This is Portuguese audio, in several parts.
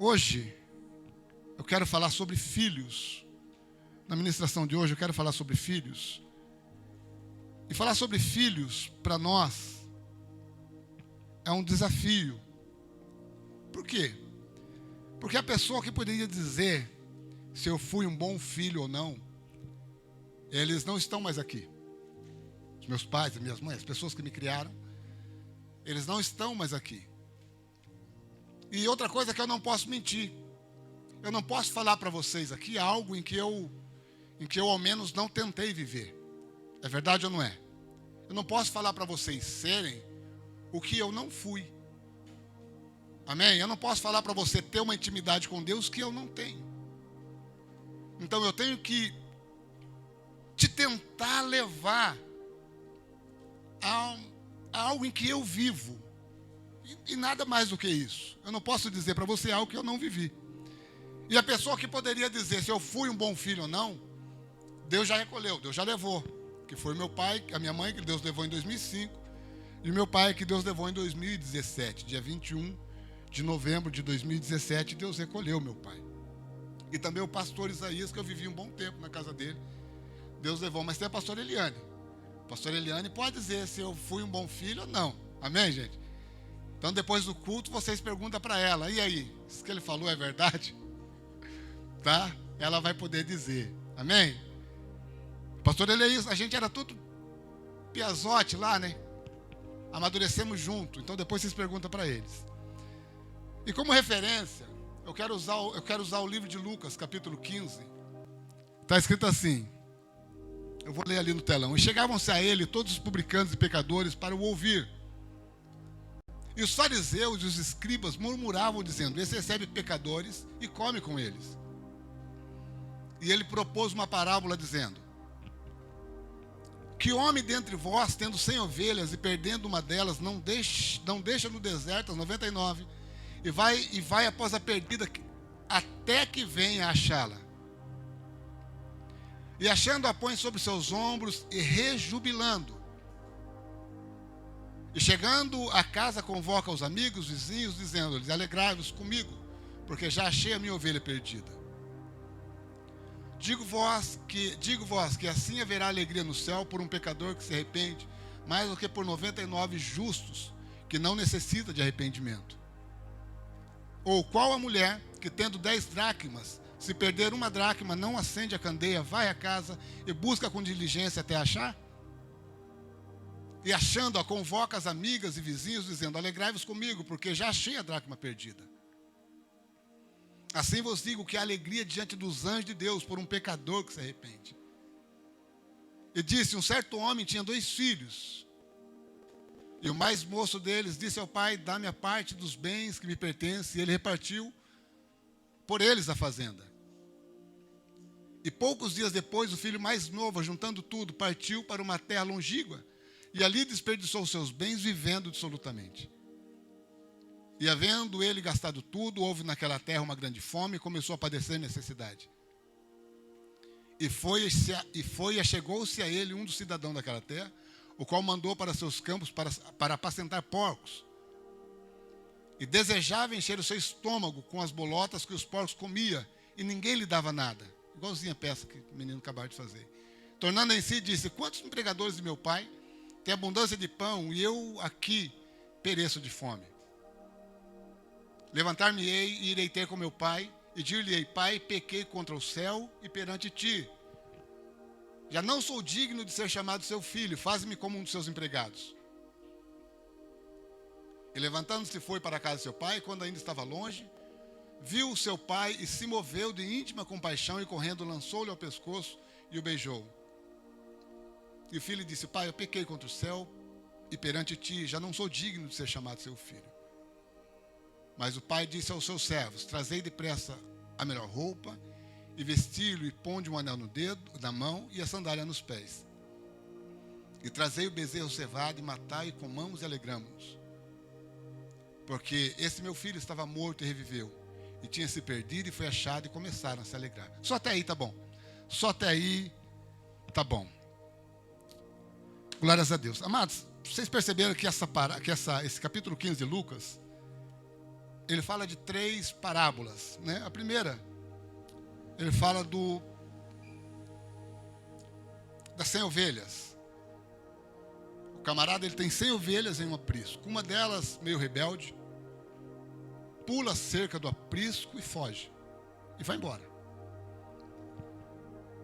Hoje, eu quero falar sobre filhos. Na ministração de hoje, eu quero falar sobre filhos. E falar sobre filhos, para nós, é um desafio. Por quê? Porque a pessoa que poderia dizer se eu fui um bom filho ou não, eles não estão mais aqui. Os meus pais, as minhas mães, as pessoas que me criaram, eles não estão mais aqui. E outra coisa é que eu não posso mentir. Eu não posso falar para vocês aqui algo em que eu ao menos não tentei viver. É verdade ou não é? Eu não posso falar para vocês serem o que eu não fui. Amém? Eu não posso falar para você ter uma intimidade com Deus que eu não tenho. Então eu tenho que te tentar levar a algo em que eu vivo. E nada mais do que isso. Eu não posso dizer para você algo que eu não vivi. E a pessoa que poderia dizer se eu fui um bom filho ou não, Deus já recolheu, Deus já levou. Que foi meu pai, a minha mãe, que Deus levou em 2005. E meu pai, que Deus levou em 2017. Dia 21 de novembro de 2017, Deus recolheu meu pai. E também o pastor Isaías, que eu vivi um bom tempo na casa dele. Deus levou, mas tem a pastora Eliane. A pastora Eliane pode dizer se eu fui um bom filho ou não. Amém, gente? Então, depois do culto, vocês perguntam para ela, e aí, isso que ele falou é verdade? Tá? Ela vai poder dizer. Amém? Pastor Elias, a gente era tudo piazote lá, né? Amadurecemos junto. Então, depois vocês perguntam para eles. E como referência, eu quero usar o livro de Lucas, capítulo 15. Está escrito assim. Eu vou ler ali no telão. E chegavam-se a ele todos os publicanos e pecadores para o ouvir. E os fariseus e os escribas murmuravam, dizendo, esse recebe pecadores e come com eles. E ele propôs uma parábola, dizendo, que homem dentre vós, tendo 100 ovelhas e perdendo uma delas, não deixa no deserto as 99, e vai após a perdida, até que venha achá-la. E achando-a põe sobre seus ombros e rejubilando. E chegando a casa, convoca os amigos, vizinhos, dizendo-lhes, alegrai-vos comigo, porque já achei a minha ovelha perdida. Digo-vos que assim haverá alegria no céu por um pecador que se arrepende, mais do que por 99 justos, que não necessita de arrependimento. Ou qual a mulher que, tendo 10 dracmas, se perder uma dracma, não acende a candeia, vai à casa e busca com diligência até achar? E achando-a, convoca as amigas e vizinhos, dizendo, alegrai-vos comigo, porque já achei a dracma perdida. Assim vos digo que há alegria diante dos anjos de Deus por um pecador que se arrepende. E disse, um certo homem tinha 2 filhos. E o mais moço deles disse ao pai, dá-me a parte dos bens que me pertencem. E ele repartiu por eles a fazenda. E poucos dias depois, o filho mais novo, juntando tudo, partiu para uma terra longínqua. E ali desperdiçou os seus bens, vivendo dissolutamente. E havendo ele gastado tudo, houve naquela terra uma grande fome e começou a padecer necessidade. E achegou-se a ele um dos cidadãos daquela terra, o qual mandou para seus campos para apacentar porcos. E desejava encher o seu estômago com as bolotas que os porcos comiam, e ninguém lhe dava nada. Igualzinha a peça que o menino acabou de fazer. Tornando em si, disse, quantos empregadores de meu pai têm abundância de pão, e eu aqui pereço de fome? Levantar-me-ei e irei ter com meu pai, e dir-lhe-ei, pai, pequei contra o céu e perante ti. Já não sou digno de ser chamado seu filho, faz-me como um dos seus empregados. E levantando-se foi para a casa de seu pai, e quando ainda estava longe, viu o seu pai e se moveu de íntima compaixão, e correndo lançou-lhe ao pescoço e o beijou. E o filho disse, pai, eu pequei contra o céu e perante ti, já não sou digno de ser chamado seu filho. Mas o pai disse aos seus servos, trazei depressa a melhor roupa, e vesti-lo, e ponde um anel no dedo, na mão, e a sandália nos pés. E trazei o bezerro cevado, e matai, e comamos e alegramos-nos. Porque esse meu filho estava morto e reviveu, e tinha se perdido e foi achado, e começaram a se alegrar. Só até aí tá bom. Só até aí tá bom. Glórias a Deus. Amados, vocês perceberam que esse capítulo 15 de Lucas, ele fala de 3 parábolas, né? A primeira, ele fala das 100 ovelhas. O camarada, ele tem 100 ovelhas em um aprisco. Uma delas, meio rebelde, pula a cerca do aprisco e foge. E vai embora.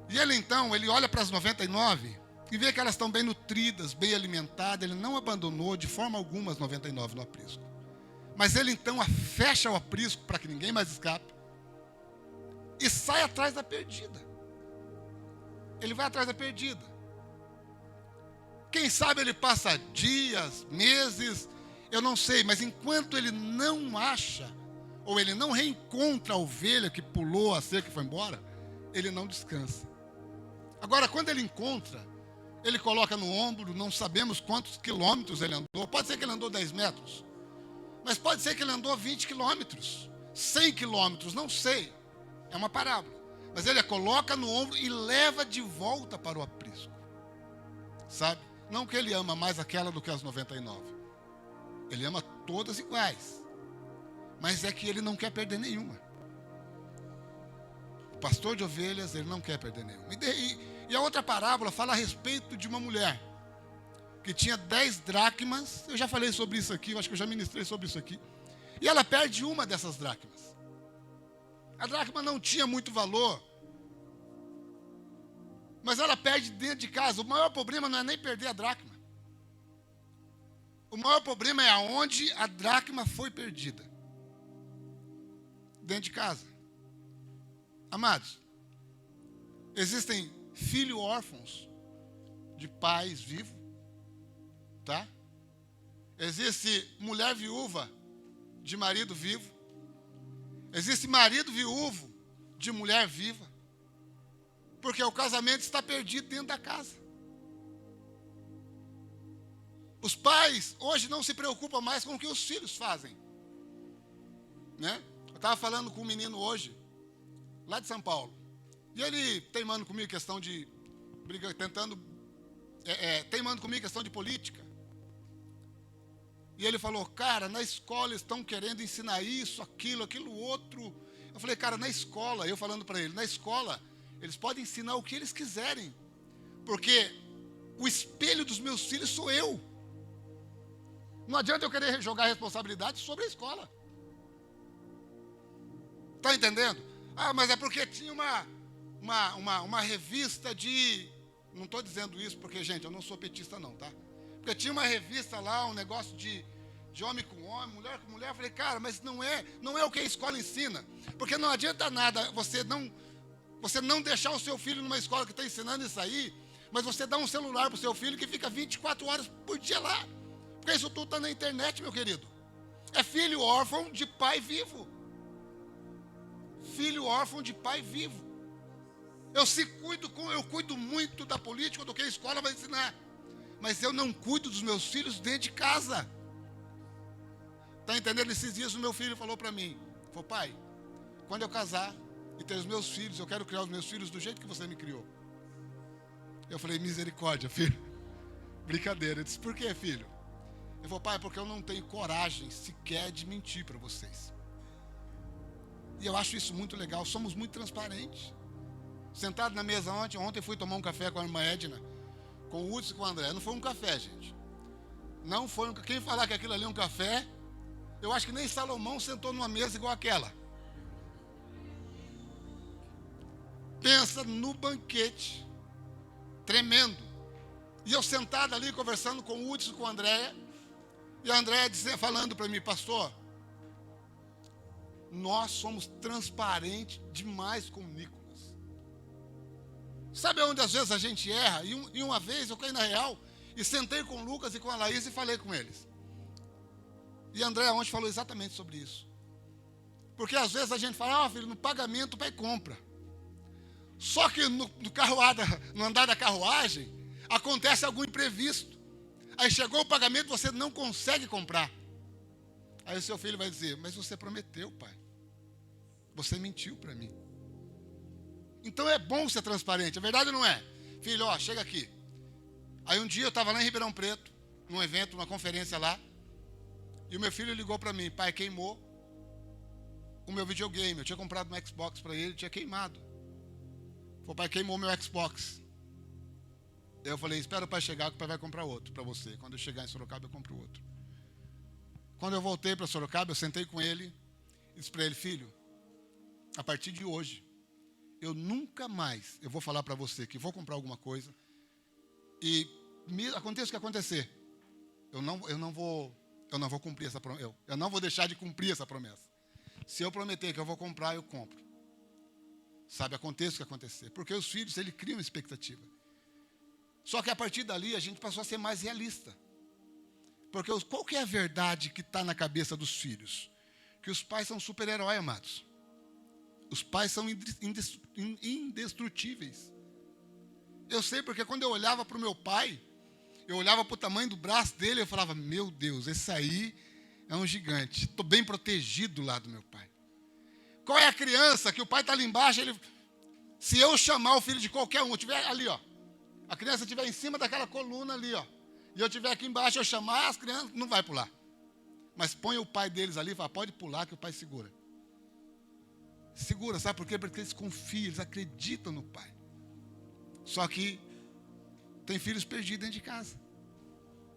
E ele então, ele olha para as 99 e vê que elas estão bem nutridas, bem alimentadas. Ele não abandonou de forma alguma as 99 no aprisco. Mas ele então fecha o aprisco para que ninguém mais escape e sai atrás da perdida. Ele vai atrás da perdida. Quem sabe ele passa dias, meses, eu não sei, mas enquanto ele não acha, ou ele não reencontra a ovelha que pulou a cerca e foi embora, ele não descansa. Agora, quando ele encontra, ele coloca no ombro, não sabemos quantos quilômetros ele andou. Pode ser que ele andou 10 metros, mas pode ser que ele andou 20 quilômetros, 100 quilômetros, não sei. É uma parábola. Mas ele a coloca no ombro e leva de volta para o aprisco. Sabe? Não que ele ama mais aquela do que as 99. Ele ama todas iguais. Mas é que ele não quer perder nenhuma. O pastor de ovelhas, ele não quer perder nenhuma. E a outra parábola fala a respeito de uma mulher que tinha 10 dracmas. Eu já falei sobre isso aqui, eu acho que eu já ministrei sobre isso aqui. E ela perde uma dessas dracmas. A dracma não tinha muito valor, mas ela perde dentro de casa. O maior problema não é nem perder a dracma. O maior problema é aonde a dracma foi perdida. Dentro de casa. Amados, existem filhos órfãos de pais vivos, tá? Existe mulher viúva de marido vivo. Existe marido viúvo de mulher viva. Porque o casamento está perdido dentro da casa. Os pais hoje não se preocupam mais com o que os filhos fazem. Né? Eu estava falando com um menino hoje, lá de São Paulo. E ele teimando comigo questão de teimando comigo questão de política. E ele falou, cara, na escola estão querendo ensinar isso, aquilo outro. Eu falei, cara, na escola, eu falando para ele, na escola, eles podem ensinar o que eles quiserem. Porque o espelho dos meus filhos sou eu. Não adianta eu querer jogar a responsabilidade sobre a escola. Está entendendo? Ah, mas é porque tinha uma revista de... Não estou dizendo isso porque, gente, eu não sou petista não, tá? Porque tinha uma revista lá, um negócio de homem com homem, mulher com mulher. Eu falei, cara, mas não é o que a escola ensina. Porque não adianta nada você não deixar o seu filho numa escola que está ensinando isso aí, mas você dá um celular para o seu filho que fica 24 horas por dia lá. Porque isso tudo está na internet, meu querido. É filho órfão de pai vivo. Filho órfão de pai vivo. Eu cuido muito da política do que a escola vai ensinar. Mas eu não cuido dos meus filhos dentro de casa. Está entendendo? Esses dias o meu filho falou para mim, falou, pai, quando eu casar e ter os meus filhos, eu quero criar os meus filhos do jeito que você me criou. Eu falei, misericórdia, filho. Brincadeira. Eu disse, por que, filho? Ele falou, pai, porque eu não tenho coragem sequer de mentir para vocês. E eu acho isso muito legal, somos muito transparentes. Sentado na mesa ontem fui tomar um café com a irmã Edna, com o Hudson e com o André. Não foi um café, gente. Não foi um... Quem falar que aquilo ali é um café, eu acho que nem Salomão sentou numa mesa igual aquela. Pensa no banquete, tremendo. E eu sentado ali, conversando com o Hudson e com a Andréia, e a Andréia falando para mim, pastor, nós somos transparentes demais com o Nicolas. Sabe onde às vezes a gente erra? E uma vez eu caí na real e sentei com o Lucas e com a Laís e falei com eles. E a Andréia ontem falou exatamente sobre isso. Porque às vezes a gente fala, filho, no pagamento o pai compra. Só que no andar da carruagem, acontece algum imprevisto. Aí chegou o pagamento, você não consegue comprar. Aí o seu filho vai dizer, mas você prometeu, pai. Você mentiu para mim. Então é bom ser transparente, é verdade ou não é? Filho, chega aqui. Aí um dia eu estava lá em Ribeirão Preto, num evento, numa conferência lá, e o meu filho ligou para mim, pai, queimou o meu videogame. Eu tinha comprado um Xbox para ele, tinha queimado. O pai queimou meu Xbox. Eu falei, espera o pai chegar que o pai vai comprar outro para você. Quando eu chegar em Sorocaba, eu compro outro. Quando eu voltei para Sorocaba, eu sentei com ele e disse para ele, filho, a partir de hoje, eu nunca mais, eu vou falar para você que vou comprar alguma coisa e aconteça o que acontecer, eu não vou cumprir essa promessa, eu não vou deixar de cumprir essa promessa. Se eu prometer que eu vou comprar, eu compro. Sabe, aconteça o que acontecer. Porque os filhos, eles criam expectativa. Só que a partir dali, a gente passou a ser mais realista. Porque qual que é a verdade que está na cabeça dos filhos? Que os pais são super-heróis, amados. Os pais são indestrutíveis. Eu sei porque quando eu olhava para o meu pai, eu olhava para o tamanho do braço dele, eu falava, meu Deus, esse aí é um gigante. Estou bem protegido lá do meu pai. Qual é a criança que o pai está ali embaixo, se eu chamar o filho de qualquer um, estiver ali, ó, a criança estiver em cima daquela coluna ali, ó, e eu estiver aqui embaixo, eu chamar, as crianças não vai pular. Mas põe o pai deles ali e fala, pode pular que o pai segura. Segura, sabe por quê? Porque eles confiam, eles acreditam no pai. Só que tem filhos perdidos dentro de casa.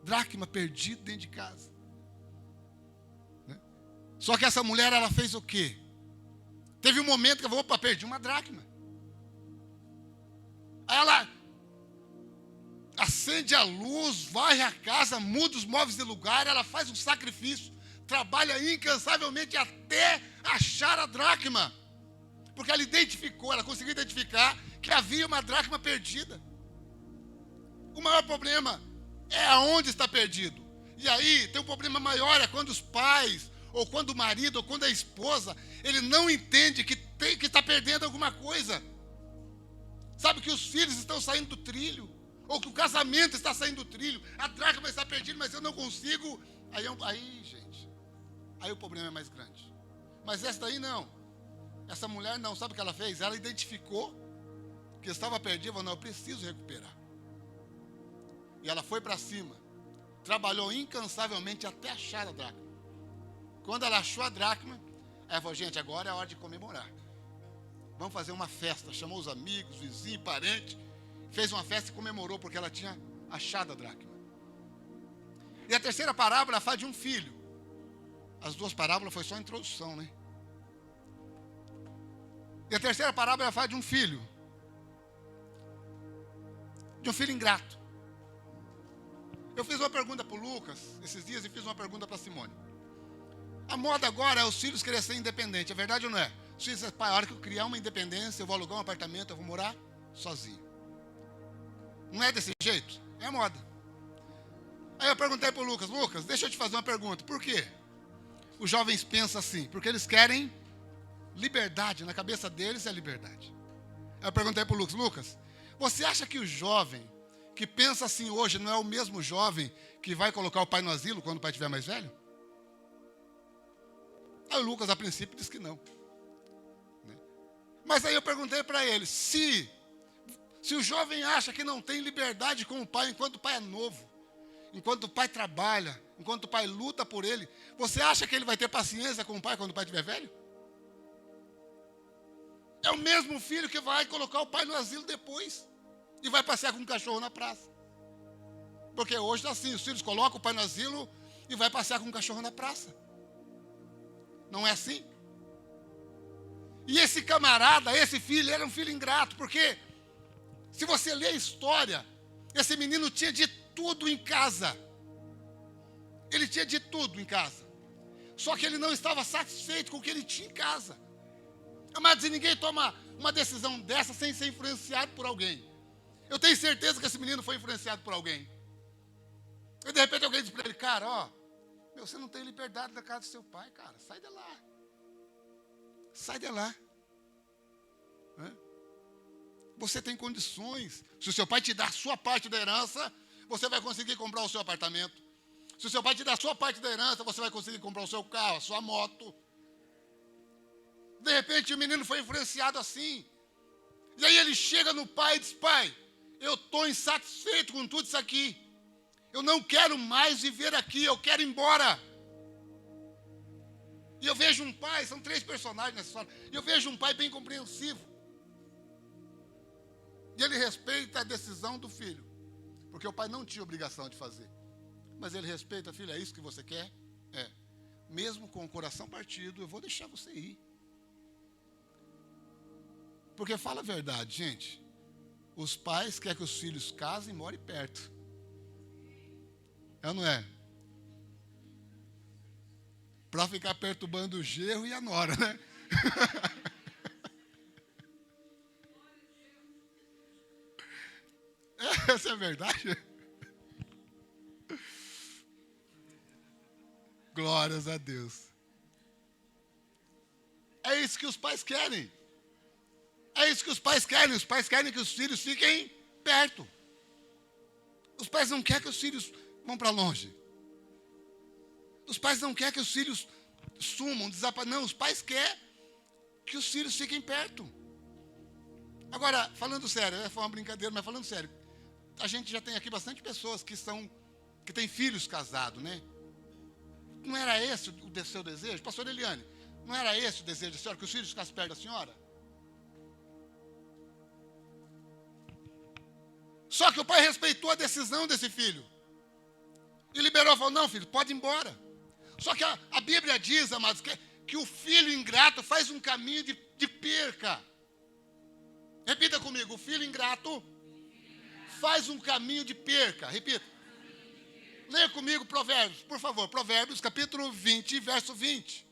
Dracma perdido dentro de casa. Né? Só que essa mulher, ela fez o quê? Teve um momento que eu vou, opa, perdi uma dracma. Aí ela acende a luz, varre a casa, muda os móveis de lugar, ela faz um sacrifício, trabalha incansavelmente até achar a dracma. Porque ela identificou, ela conseguiu identificar que havia uma dracma perdida. O maior problema é aonde está perdido. E aí tem um problema maior, é quando os pais, ou quando o marido, ou quando a esposa, ele não entende que está perdendo alguma coisa. Sabe que os filhos estão saindo do trilho, ou que o casamento está saindo do trilho, a dracma está perdida, mas eu não consigo. Aí, gente, aí o problema é mais grande. Mas essa daí não. Essa mulher não, sabe o que ela fez? Ela identificou que estava perdida, falou, não, eu preciso recuperar. E ela foi para cima, trabalhou incansavelmente até achar a dracma. Quando ela achou a dracma, ela falou, gente, agora é a hora de comemorar. Vamos fazer uma festa. Chamou os amigos, vizinhos, parentes, fez uma festa e comemorou porque ela tinha achado a dracma. E a terceira parábola fala de um filho. As duas parábolas foi só a introdução, né? E a terceira parábola fala de um filho. De um filho ingrato. Eu fiz uma pergunta para o Lucas esses dias e fiz uma pergunta para a Simone. A moda agora é os filhos quererem ser independentes. É verdade ou não é? Os filhos dizem, pai, a hora que eu criar uma independência, eu vou alugar um apartamento, eu vou morar sozinho. Não é desse jeito? É a moda. Aí eu perguntei para o Lucas, Lucas, deixa eu te fazer uma pergunta. Por quê? Os jovens pensam assim, porque eles querem liberdade. Na cabeça deles é liberdade. Aí eu perguntei para o Lucas, Lucas, você acha que o jovem que pensa assim hoje não é o mesmo jovem que vai colocar o pai no asilo quando o pai estiver mais velho? Aí o Lucas, a princípio, disse que não. Mas aí eu perguntei para ele, se o jovem acha que não tem liberdade com o pai enquanto o pai é novo, enquanto o pai trabalha, enquanto o pai luta por ele, você acha que ele vai ter paciência com o pai quando o pai estiver velho? É o mesmo filho que vai colocar o pai no asilo depois e vai passear com um cachorro na praça. Porque hoje está assim, os filhos colocam o pai no asilo e vai passear com um cachorro na praça. Não é assim? E esse camarada, esse filho, era um filho ingrato, porque se você ler a história, esse menino tinha de tudo em casa. Ele tinha de tudo em casa. Só que ele não estava satisfeito com o que ele tinha em casa. Amados, e ninguém toma uma decisão dessa sem ser influenciado por alguém. Eu tenho certeza que esse menino foi influenciado por alguém. E de repente alguém diz para ele, cara, ó, você não tem liberdade da casa do seu pai, cara, sai de lá. Sai de lá. Você tem condições. Se o seu pai te dar a sua parte da herança, você vai conseguir comprar o seu apartamento. Se o seu pai te dar a sua parte da herança, você vai conseguir comprar o seu carro, a sua moto. De repente o menino foi influenciado assim. E aí ele chega no pai e diz, pai, eu estou insatisfeito com tudo isso aqui. Eu não quero mais viver aqui, eu quero ir embora. E eu vejo um pai, são 3 personagens nessa história, e eu vejo um pai bem compreensivo. E ele respeita a decisão do filho, porque o pai não tinha obrigação de fazer. Mas ele respeita, filho, é isso que você quer? É. Mesmo com o coração partido, eu vou deixar você ir. Porque fala a verdade, gente. Os pais querem que os filhos casem e morem perto. É ou não é? Para ficar perturbando o genro e a nora, né? Essa é a verdade. Glórias a Deus. É isso que os pais querem. É isso que os pais querem. Os pais querem que os filhos fiquem perto. Os pais não querem que os filhos vão para longe. Os pais não querem que os filhos sumam, desapareçam. Não, os pais querem que os filhos fiquem perto. Agora, falando sério, foi uma brincadeira, mas falando sério, a gente já tem aqui bastante pessoas que têm filhos casados, né? Não era esse o seu desejo? Pastor Eliane, não era esse o desejo da senhora, que os filhos ficassem perto da senhora? Só que o pai respeitou a decisão desse filho. E liberou, falou, não, filho, pode ir embora. Só que a Bíblia diz, amados, que o filho ingrato faz um caminho de perca. Repita comigo, o filho ingrato faz um caminho de perca. Repita. Leia comigo Provérbios, por favor. Provérbios, capítulo 20, verso 20.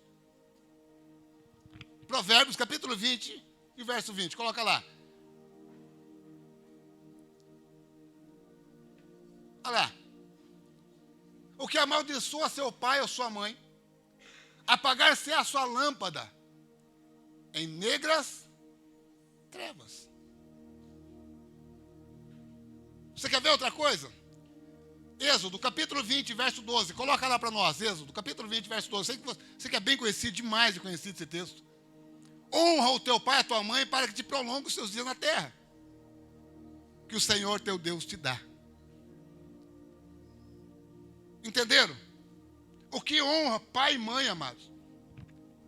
Provérbios, capítulo 20 e verso 20. Coloca lá. Olha lá. O que amaldiçoa seu pai ou sua mãe, apagar-se a sua lâmpada em negras trevas. Você quer ver outra coisa? Êxodo, capítulo 20, verso 12. Coloca lá para nós, Êxodo, capítulo 20, verso 12. Sei que você que é bem conhecido, demais de conhecido esse texto. Honra o teu pai e a tua mãe para que te prolongue os seus dias na terra, que o Senhor teu Deus te dá. Entenderam? O que honra pai e mãe, amados,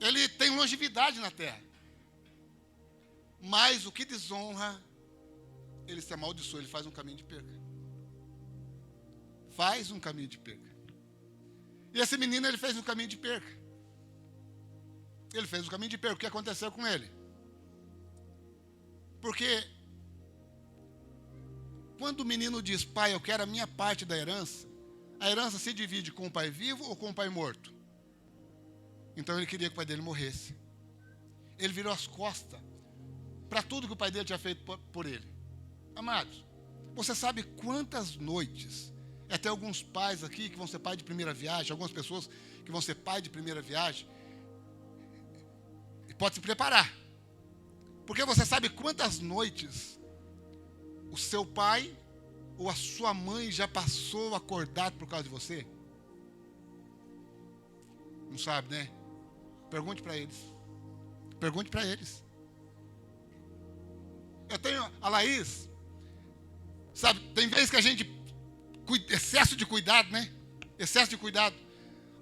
ele tem longevidade na terra. Mas o que desonra, ele se amaldiçoa, ele faz um caminho de perca. Faz um caminho de perca. E esse menino, ele fez um caminho de perca. Ele fez um caminho de perca. O que aconteceu com ele? Porque quando o menino diz, pai, eu quero a minha parte da herança, a herança se divide com o pai vivo ou com o pai morto? Então ele queria que o pai dele morresse. Ele virou as costas para tudo que o pai dele tinha feito por ele. Amados, você sabe quantas noites, até alguns pais aqui que vão ser pai de primeira viagem, algumas pessoas que vão ser pai de primeira viagem, e pode se preparar. Porque você sabe quantas noites o seu pai ou a sua mãe já passou acordado por causa de você? Não sabe, né? Pergunte para eles. Pergunte para eles. Eu tenho a Laís, sabe, tem vezes que a gente, excesso de cuidado, né? Excesso de cuidado.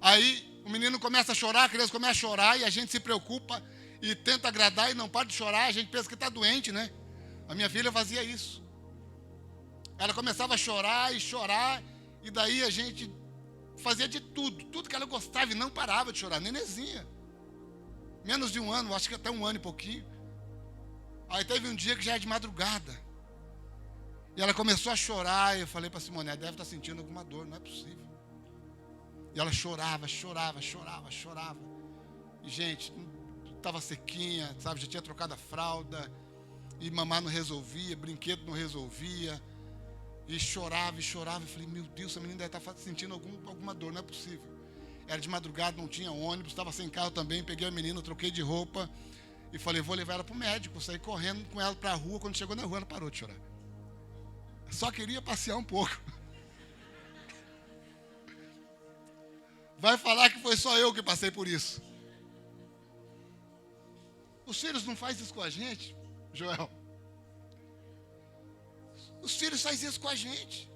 Aí o menino começa a chorar, a criança começa a chorar e a gente se preocupa e tenta agradar e não para de chorar, a gente pensa que está doente, né? A minha filha fazia isso. Ela começava a chorar, e daí a gente fazia de tudo que ela gostava e não parava de chorar, nenezinha. Menos de 1 ano, acho que até 1 ano e pouquinho. Aí teve um dia que já era de madrugada. E ela começou a chorar, e eu falei para a Simone, ela deve estar sentindo alguma dor, não é possível. E ela chorava. E, gente, estava sequinha, sabe, já tinha trocado a fralda, e mamar não resolvia, brinquedo não resolvia. E chorava. Eu falei, meu Deus, essa menina deve estar sentindo alguma dor, não é possível. Era de madrugada, não tinha ônibus, estava sem carro também. Peguei a menina, troquei de roupa e falei, vou levar ela para o médico. Saí correndo com ela para a rua. Quando chegou na rua, ela parou de chorar. Só queria passear um pouco. Vai falar que foi só eu que passei por isso. Os filhos não fazem isso com a gente, Joel. Os filhos fazem isso com a gente.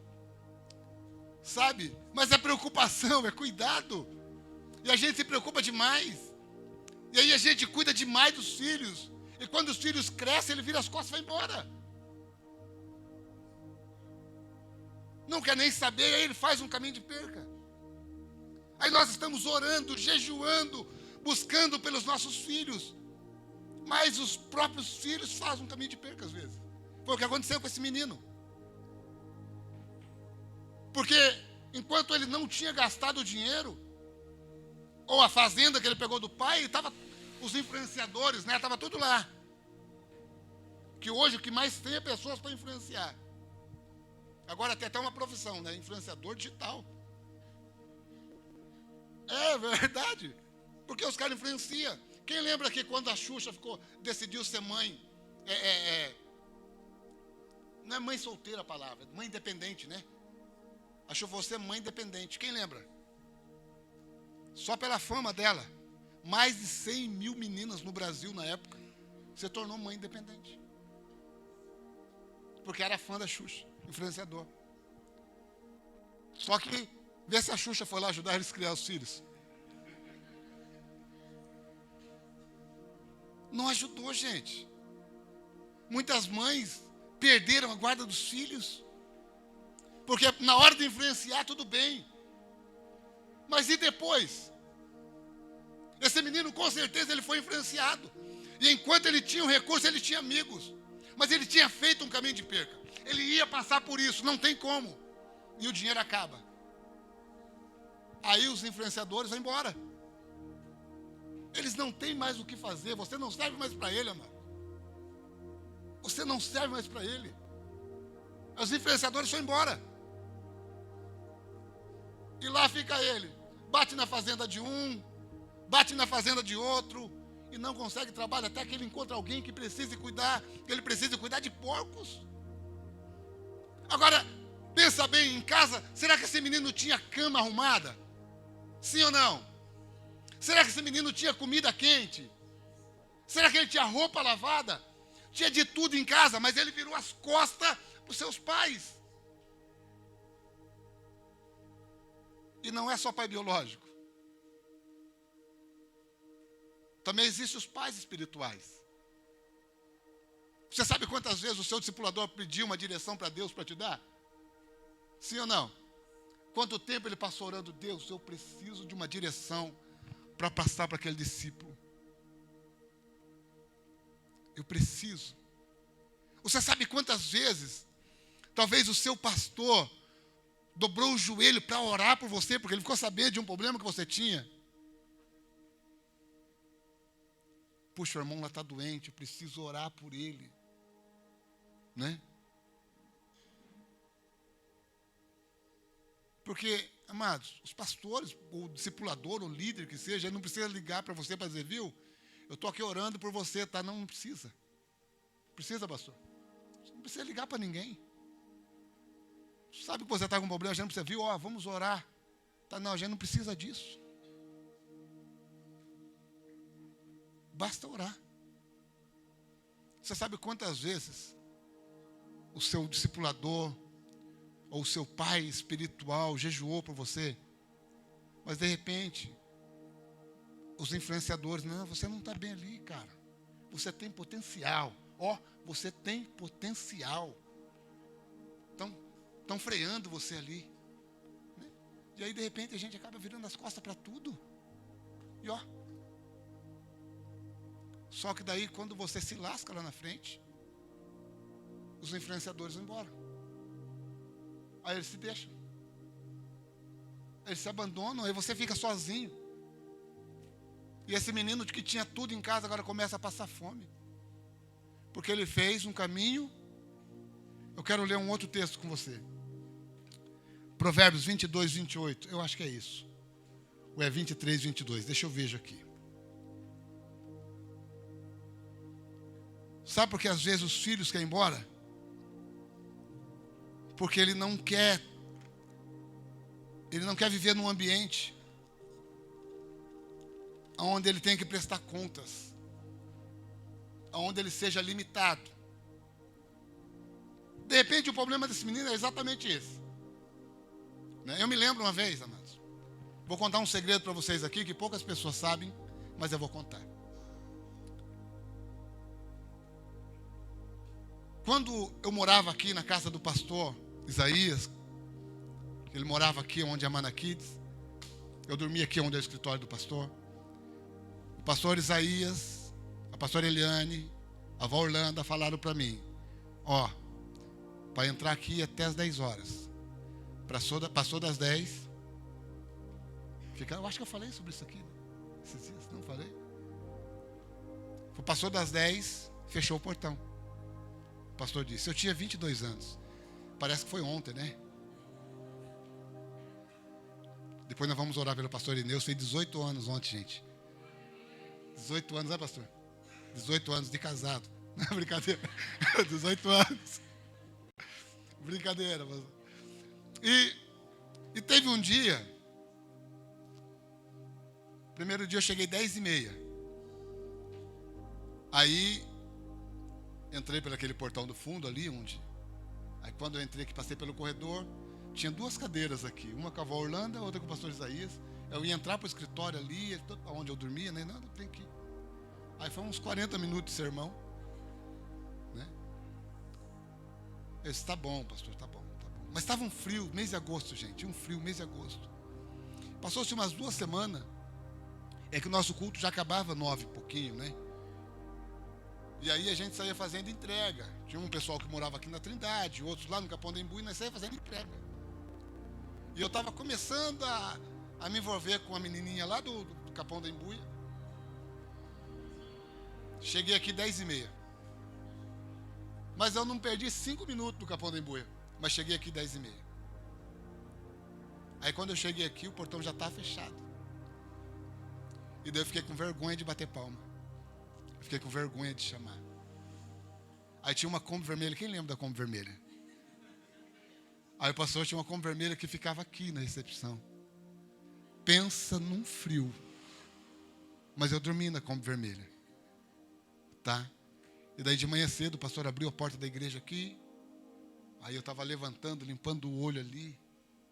Sabe? Mas é preocupação, é cuidado. E a gente se preocupa demais. E aí a gente cuida demais dos filhos. E quando os filhos crescem, ele vira as costas e vai embora. Não quer nem saber, aí ele faz um caminho de perca. Aí nós estamos orando, jejuando, buscando pelos nossos filhos. Mas os próprios filhos fazem um caminho de perca às vezes. Foi o que aconteceu com esse menino. Porque enquanto ele não tinha gastado o dinheiro, ou a fazenda que ele pegou do pai, estava os influenciadores, né? Estava tudo lá. Que hoje o que mais tem é pessoas para influenciar. Agora tem até uma profissão, né? Influenciador digital. É verdade. Porque os caras influenciam. Quem lembra que quando a Xuxa decidiu ser mãe, não é mãe solteira a palavra, é mãe independente, né? Achou você mãe independente. Quem lembra? Só pela fama dela, mais de 100 mil meninas no Brasil na época se tornou mãe independente. Porque era fã da Xuxa, influenciador. Só que, vê se a Xuxa foi lá ajudar eles a criar os filhos. Não ajudou, gente. Muitas mães perderam a guarda dos filhos. Porque na hora de influenciar, tudo bem. Mas e depois? Esse menino, com certeza, ele foi influenciado. E enquanto ele tinha um recurso, ele tinha amigos. Mas ele tinha feito um caminho de perca. Ele ia passar por isso, não tem como. E o dinheiro acaba. Aí os influenciadores vão embora. Eles não têm mais o que fazer. Você não serve mais para ele, amado. Você não serve mais para ele. Os influenciadores foram embora. E lá fica ele. Bate na fazenda de um, bate na fazenda de outro, e não consegue trabalho até que ele encontra alguém que precise cuidar, que ele precise cuidar de porcos. Agora, pensa bem, em casa, será que esse menino tinha cama arrumada? Sim ou não? Será que esse menino tinha comida quente? Será que ele tinha roupa lavada? Tinha de tudo em casa, mas ele virou as costas para os seus pais. E não é só pai biológico. Também existem os pais espirituais. Você sabe quantas vezes o seu discipulador pediu uma direção para Deus para te dar? Sim ou não? Quanto tempo ele passou orando, Deus, eu preciso de uma direção para passar para aquele discípulo. Eu preciso. Você sabe quantas vezes, talvez o seu pastor dobrou o joelho para orar por você, porque ele ficou sabendo de um problema que você tinha. Puxa, o irmão lá está doente, eu preciso orar por ele. Né? Porque, amados, os pastores, o discipulador, o líder que seja, ele não precisa ligar para você para dizer, viu? Eu estou aqui orando por você, tá? Não precisa. Precisa, pastor? Você não precisa ligar para ninguém. Sabe que você está com um problema, a gente não precisa, viu? Ó, vamos orar. Tá, não, a gente não precisa disso. Basta orar. Você sabe quantas vezes o seu discipulador ou o seu pai espiritual jejuou por você, mas de repente os influenciadores, não, você não está bem ali, cara. Você tem potencial. Ó, você tem potencial. Estão freando você ali. Né? E aí, de repente, a gente acaba virando as costas para tudo. E ó. Só que daí, quando você se lasca lá na frente, os influenciadores vão embora. Aí eles se deixam. Eles se abandonam, aí você fica sozinho. E esse menino que tinha tudo em casa agora começa a passar fome. Porque ele fez um caminho. Eu quero ler um outro texto com você. Provérbios 22, 28. Eu acho que é isso. Ou é 23, 22. Deixa eu ver aqui. Sabe por que às vezes os filhos querem ir embora? Porque ele não quer viver num ambiente onde ele tem que prestar contas, onde ele seja limitado. De repente o problema desse menino é exatamente esse. Eu me lembro uma vez, amados, vou contar um segredo para vocês aqui que poucas pessoas sabem, mas eu vou contar. Quando eu morava aqui na casa do pastor Isaías, ele morava aqui onde é a Manaquides, eu dormia aqui onde é o escritório do pastor. O pastor Isaías, a pastora Eliane, a avó Orlando falaram para mim, para entrar aqui até as 10 horas. Passou das 10, eu acho que eu falei sobre isso aqui, esses dias, não falei? Passou das 10, fechou o portão. O pastor disse, eu tinha 22 anos. Parece que foi ontem, né? Depois nós vamos orar pelo pastor Inês. Fez 18 anos ontem, gente. 18 anos, né, pastor? 18 anos de casado. Não é brincadeira. 18 anos. Brincadeira, pastor. E teve um dia. Primeiro dia eu cheguei 10h30. Aí entrei por aquele portão do fundo ali, aí quando eu entrei aqui, passei pelo corredor, tinha 2 cadeiras aqui, uma com a avó Orlando, outra com o pastor Isaías. Eu ia entrar para o escritório ali, onde eu dormia, nem nada, tem que ir. Aí foi uns 40 minutos de sermão, né? Eu disse, tá bom, pastor, tá bom. Mas estava um frio, mês de agosto, gente, mês de agosto. Passou-se umas 2 semanas, é que o nosso culto já acabava 9 e pouquinho, né? E aí a gente saía fazendo entrega. Tinha um pessoal que morava aqui na Trindade, outros lá no Capão da Embu, e nós saía fazendo entrega. E eu estava começando a me envolver com a menininha lá do Capão da Embuia. Cheguei aqui 10h30. Mas eu não perdi 5 minutos do Capão da Embuia. Mas cheguei aqui 10h30. Aí quando eu cheguei aqui, o portão já estava fechado. E daí eu fiquei com vergonha de bater palma. Eu fiquei com vergonha de chamar. Aí tinha uma Kombi vermelha. Quem lembra da Kombi vermelha? Aí o pastor tinha uma Kombi vermelha que ficava aqui na recepção. Pensa num frio. Mas eu dormi na Kombi vermelha. Tá? E daí de manhã cedo o pastor abriu a porta da igreja aqui. Aí eu estava levantando, limpando o olho ali.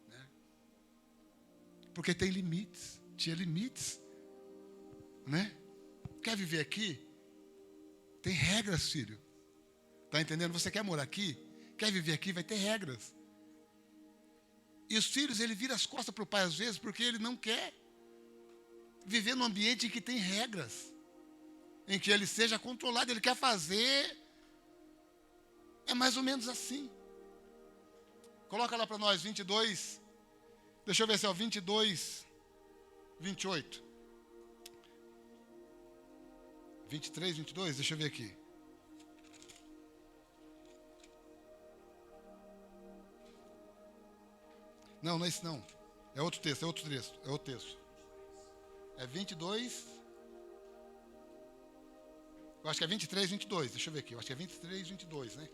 Né? Porque tem limites. Tinha limites. Né? Quer viver aqui? Tem regras, filho. Está entendendo? Você quer morar aqui? Quer viver aqui? Vai ter regras. E os filhos, ele vira as costas para o pai às vezes, porque ele não quer viver num ambiente em que tem regras. Em que ele seja controlado, ele quer fazer. É mais ou menos assim. Coloca lá para nós, 22. Deixa eu ver se é o 22, 28. 23, 22, deixa eu ver aqui. Não, não é isso não. É outro texto, é outro texto. É 22. Eu acho que é 23, 22. Deixa eu ver aqui. Eu acho que é 23, 22, né?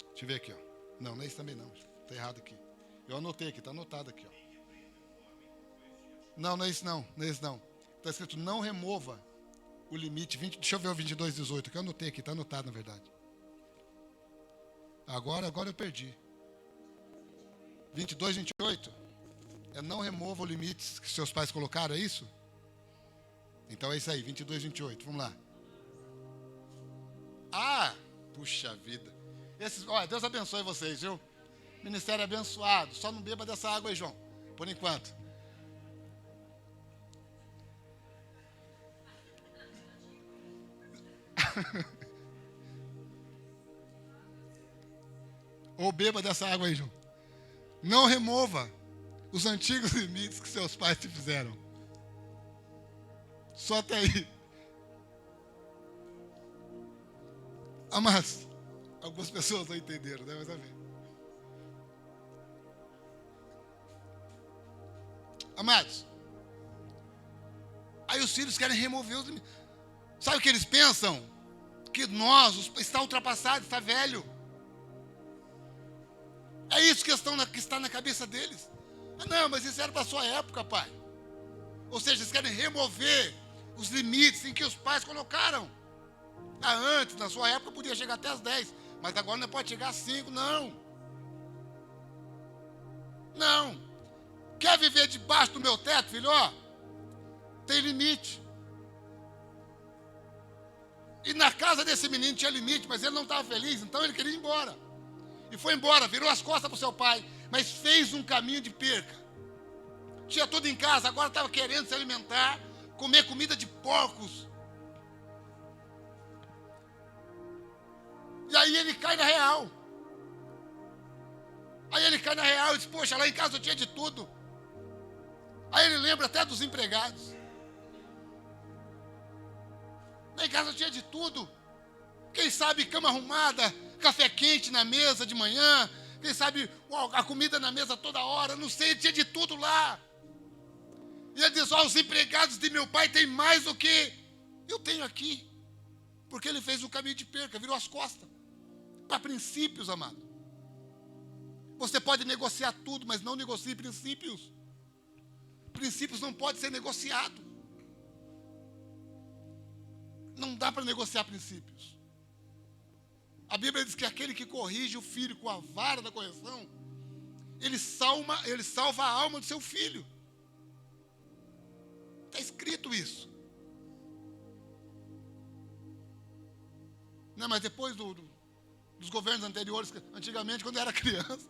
Deixa eu ver aqui, ó. Não, não é isso também não. Está errado aqui. Eu anotei aqui, está anotado aqui, ó. Não, não é isso não. Não é isso não. Está escrito, não remova o limite. Deixa eu ver o 22, 18, que eu anotei aqui. Está anotado, na verdade. Agora eu perdi. 22, 28. É não remova o limite que seus pais colocaram, é isso? Então é isso aí, 22, 28. Vamos lá. Ah, puxa vida. Olha, Deus abençoe vocês, viu? Ministério abençoado. Só não beba dessa água aí, João. Por enquanto. Ou beba dessa água aí, João. Não remova os antigos limites que seus pais te fizeram. Só até aí. Amados, algumas pessoas não entenderam, né? Mas a ver. Amados, aí os filhos querem remover os limites. Sabe o que eles pensam? Que está ultrapassado, está velho. É isso que está na cabeça deles. Ah, não, mas isso era para a sua época, pai. Ou seja, eles querem remover os limites em que os pais colocaram. Ah, antes, na sua época, podia chegar até as 10. Mas agora não pode chegar às 5, não. Não. Quer viver debaixo do meu teto, filho? Ó, tem limite. E na casa desse menino tinha limite, mas ele não estava feliz, então ele queria ir embora. E foi embora, virou as costas para o seu pai, mas fez um caminho de perca. Tinha tudo em casa, agora estava querendo se alimentar, comer comida de porcos. E aí ele cai na real. Aí ele cai na real e diz, poxa, lá em casa eu tinha de tudo. Aí ele lembra até dos empregados. Lá em casa eu tinha de tudo. Quem sabe cama arrumada, café quente na mesa de manhã. Quem sabe a comida na mesa toda hora. Não sei, tinha de tudo lá. E ele diz, os empregados de meu pai têm mais do que eu tenho aqui. Porque ele fez o caminho de perca, virou as costas. Para princípios, amado. Você pode negociar tudo, mas não negocie princípios. Princípios não podem ser negociados. Não dá para negociar princípios. A Bíblia diz que aquele que corrige o filho com a vara da correção, ele salva a alma do seu filho. Está escrito isso. Não, mas depois dos governos anteriores, antigamente, quando eu era criança,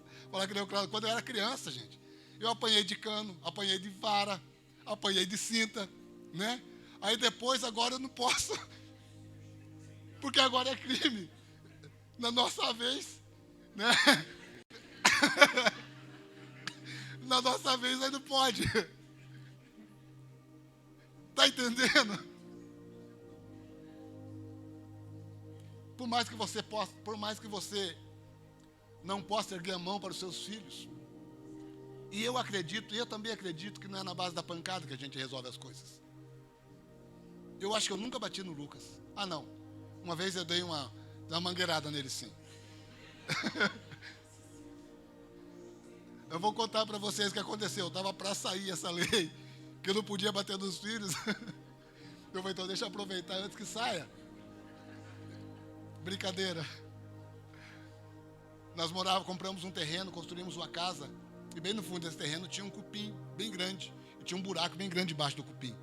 quando eu era criança, gente, eu apanhei de cano, apanhei de vara, apanhei de cinta, né? Aí depois, agora eu não posso, porque agora é crime. Na nossa vez, né? Na nossa vez aí não pode. Está entendendo? Por mais que você não possa erguer a mão para os seus filhos, e eu também acredito que não é na base da pancada que a gente resolve as coisas. Eu acho que eu nunca bati no Lucas. Ah, não. Uma vez eu dei uma mangueirada nele, sim. Eu vou contar para vocês o que aconteceu. Eu estava para sair essa lei, que eu não podia bater nos filhos. Eu falei, então deixa eu aproveitar antes que saia. Brincadeira. Nós compramos um terreno, construímos uma casa, e bem no fundo desse terreno tinha um cupim bem grande, e tinha um buraco bem grande debaixo do cupim.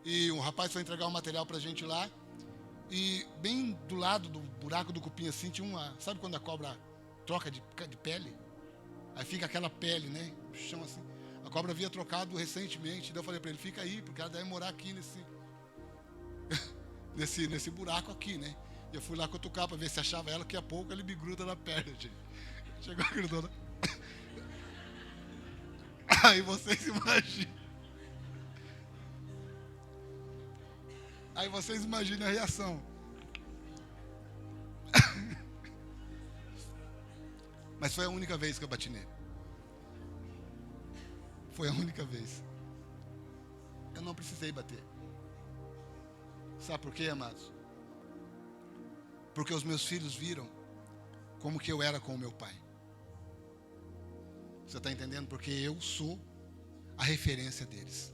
E um rapaz foi entregar um material pra gente lá, e bem do lado do buraco do cupim assim, tinha sabe quando a cobra troca de pele? Aí fica aquela pele, né, no chão assim. A cobra havia trocado recentemente, daí eu falei pra ele, fica aí, porque ela deve morar aqui nesse buraco aqui, né. Eu fui lá cutucar para ver se achava ela, que a pouco ele me gruda na perna, gente. Chegou a grudona. Aí vocês imaginam. Aí vocês imaginem a reação. Mas foi a única vez que eu bati nele. Foi a única vez. Eu não precisei bater. Sabe por quê, amados? Porque os meus filhos viram como que eu era com o meu pai. Você está entendendo? Porque eu sou a referência deles.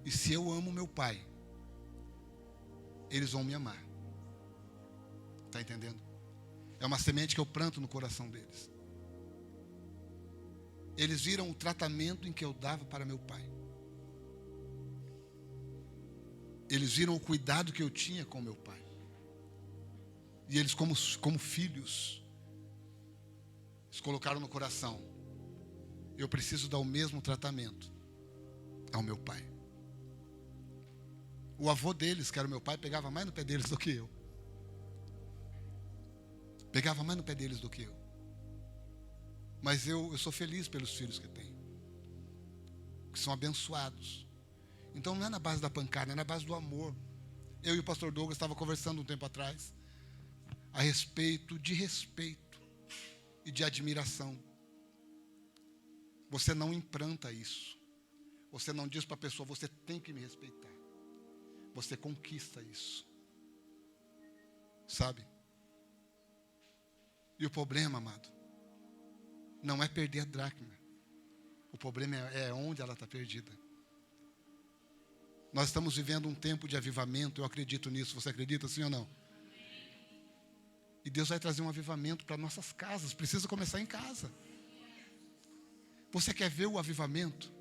E se eu amo meu pai, eles vão me amar. Está entendendo? É uma semente que eu planto no coração deles. Eles viram o tratamento em que eu dava para meu pai. Eles viram o cuidado que eu tinha com meu pai. E eles, como filhos, eles colocaram no coração: eu preciso dar o mesmo tratamento ao meu pai. O avô deles, que era o meu pai, pegava mais no pé deles do que eu. Pegava mais no pé deles do que eu. Mas eu sou feliz pelos filhos que tenho, que são abençoados. Então não é na base da pancada, é na base do amor. Eu e o pastor Douglas estávamos conversando um tempo atrás a respeito de respeito e de admiração. Você não implanta isso. Você não diz para a pessoa, você tem que me respeitar. Você conquista isso. Sabe? E o problema, amado, não é perder a dracma. O problema é onde ela está perdida. Nós estamos vivendo um tempo de avivamento, eu acredito nisso. Você acredita, sim ou não? E Deus vai trazer um avivamento para nossas casas. Precisa começar em casa. Você quer ver o avivamento?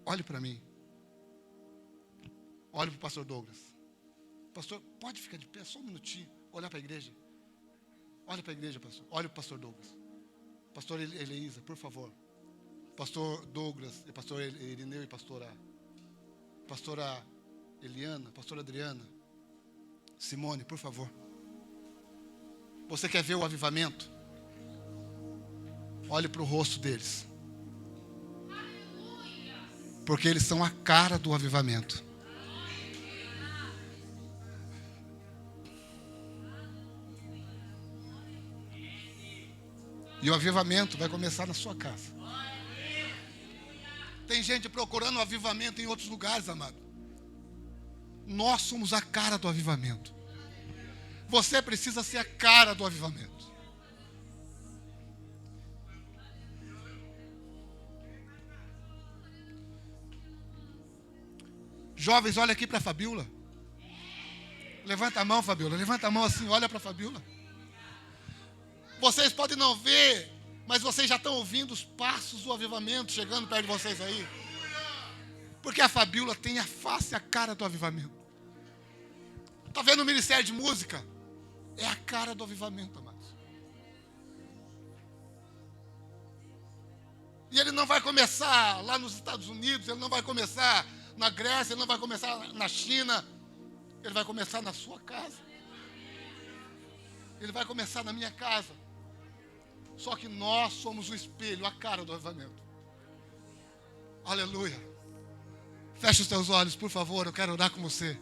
Olhe para mim. Olhe para o pastor Douglas. Pastor, pode ficar de pé só um minutinho. Olhar para a igreja. Olha para a igreja, pastor. Olha para o pastor Douglas. Pastor Eleisa, por favor. Pastor Douglas, pastor Irineu e pastora Eliana, pastora Adriana. Simone, por favor. Você quer ver o avivamento? Olhe para o rosto deles. Porque eles são a cara do avivamento. E o avivamento vai começar na sua casa. Tem gente procurando o avivamento em outros lugares, amado. Nós somos a cara do avivamento. Você precisa ser a cara do avivamento. Jovens, olha aqui para a Fabiola. Levanta a mão, Fabiola. Levanta a mão assim, olha para a Fabiola. Vocês podem não ver, mas vocês já estão ouvindo os passos do avivamento chegando perto de vocês aí. Porque a Fabiola tem a face e a cara do avivamento. Está vendo o Ministério de Música? É a cara do avivamento, amados. E ele não vai começar lá nos Estados Unidos, ele não vai começar na Grécia, ele não vai começar na China. Ele vai começar na sua casa. Ele vai começar na minha casa. Só que nós somos o espelho, a cara do avivamento. Aleluia. Feche os teus olhos, por favor, eu quero orar com você.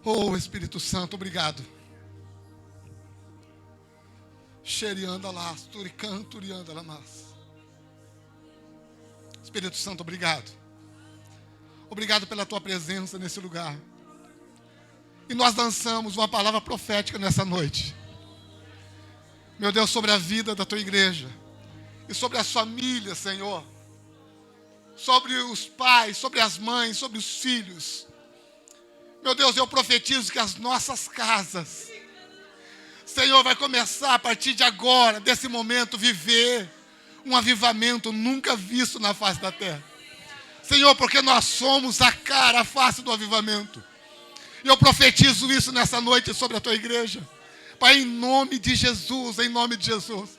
Oh, Espírito Santo, obrigado. Xerianda lá, turianda lá, mas. Espírito Santo, obrigado. Obrigado pela tua presença nesse lugar. E nós dançamos uma palavra profética nessa noite. Meu Deus, sobre a vida da tua igreja. E sobre as famílias, Senhor. Sobre os pais, sobre as mães, sobre os filhos. Meu Deus, eu profetizo que as nossas casas, Senhor, vai começar a partir de agora, desse momento, viver um avivamento nunca visto na face da terra. Senhor, porque nós somos a cara, a face do avivamento. E eu profetizo isso nessa noite sobre a tua igreja. Pai, em nome de Jesus, em nome de Jesus.